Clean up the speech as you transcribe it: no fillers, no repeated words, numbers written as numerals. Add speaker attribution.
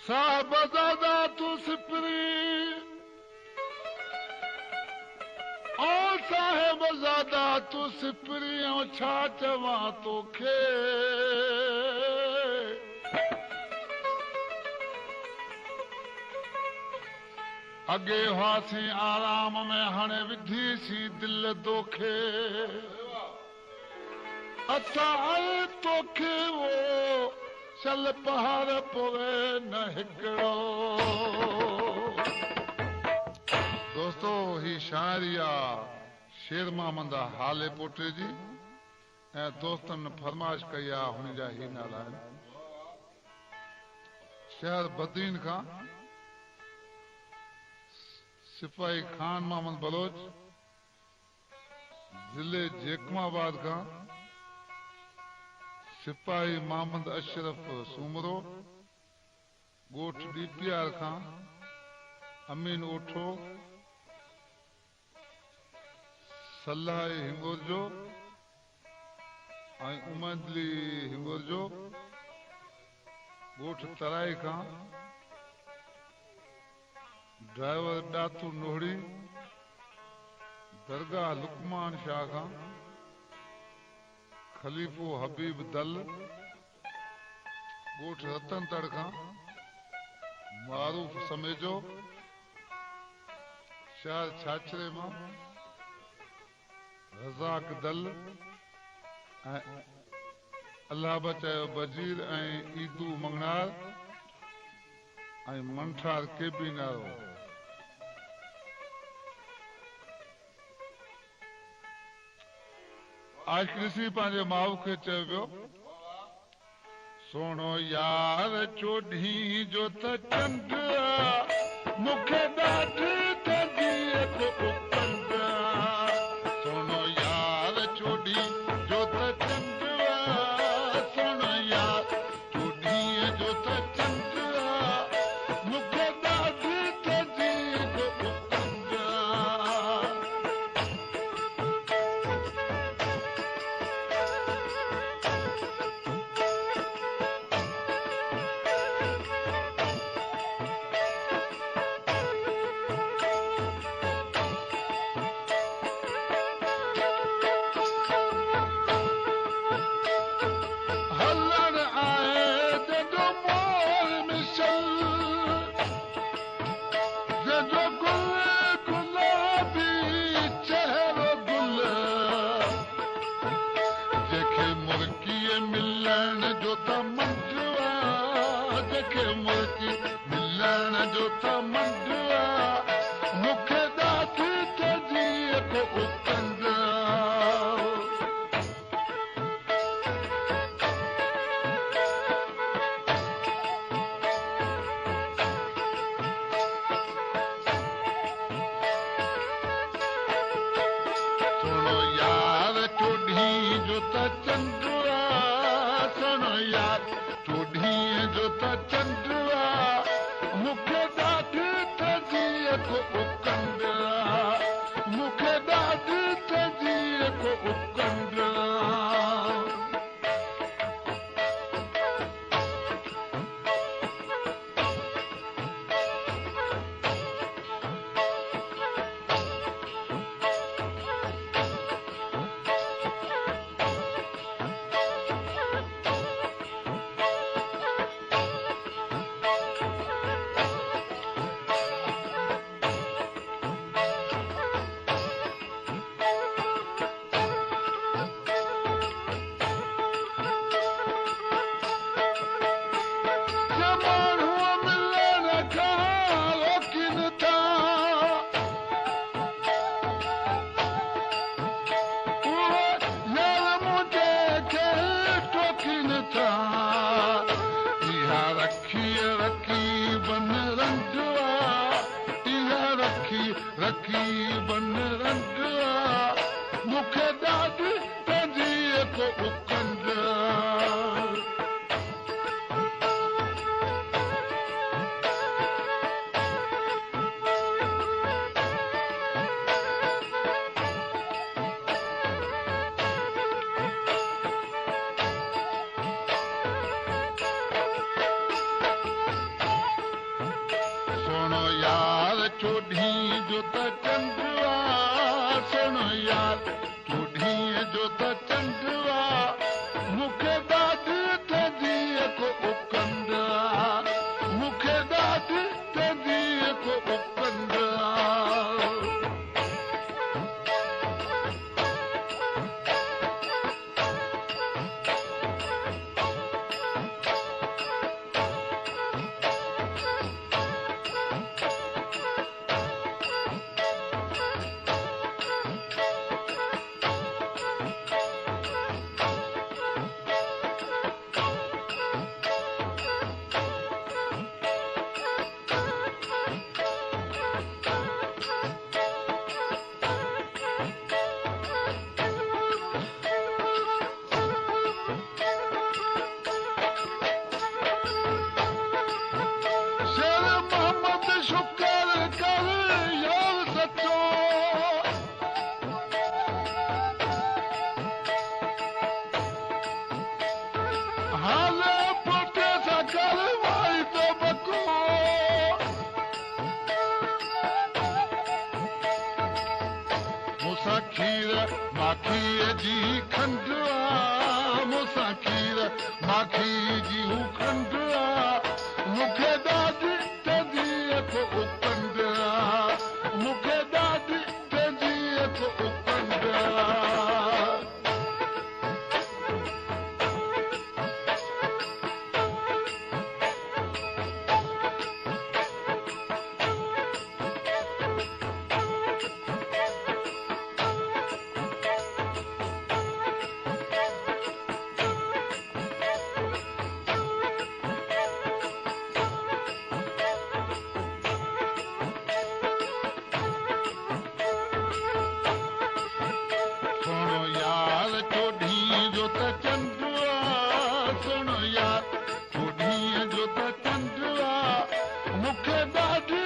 Speaker 1: साहिबज़ादा तूं सिपरी ऐं साहिबज़ादा तूं सिपरी ऐं छा चवां तोखे अॻे हुआसीं आराम में हाणे विधीसीं दिलि दोखे असां आए तोखे वो चल पहाड़ पोवे न हिकिड़ो दोस्तो ही शाइरी आहे शेर मोहम्मद हाले पोटे जी ऐं दोस्तनि फरमाइश कई आहे हुन जा ही नाला आहिनि शहर बदीन खां सिपाही खान मोहम्मद बलोच जिले जेकमाबाद खां सिपाही मोहम्मद अशरफ सूमरो ॻोठ डीपीआर खां अमीन ओठो सलाह हिंगोर जो ऐं उमदली हिंगोर जो ॻोठ तराई खां ड्राइवर डातू नोहड़ी दरगाह लुकमान शाह खां खलीफ़ो हबीब दल ॻोठ रतन तड़ खां मारूफ समेजो शहर छाछरे मां रज़ाक दल ऐं अल्लाह बचायो बजीर ऐं ईदू मंगनार ऐं मंठार केबी नारो आज ॾिसी पंहिंजे माउ खे चयो पियो सोणो यार चोॾहीं जो त चंड मूंखे ॾाढी सोणो यार चोॾहीं जो त चंड सोणो यार चोॾहीं जो त चंड मूंखे ॾाढी चोॾहीं जो त चंड आहे सुण यार चोॾहीं जो त चंड आहे मूंखे ॾाढी तंदीअ को उकंद आहे मूंखे ॾाढी तंदीअ को उकंद आहे शुक्र कर यार सचो हाल पोटे सां कर वाई तो बको मूंसां खीर माखीअ जी खंड आहे मूंसां खीर माखी जी हू खंड आहे मूंखे ॾाढी तंदीअ को उकंद आहे मूंखे ॾाढी तंदीअ को उकंद आहे चोॾहीं जो त चंड आहे सुण यार चोॾहीं जो त चंड आहे मूंखे ॾाढी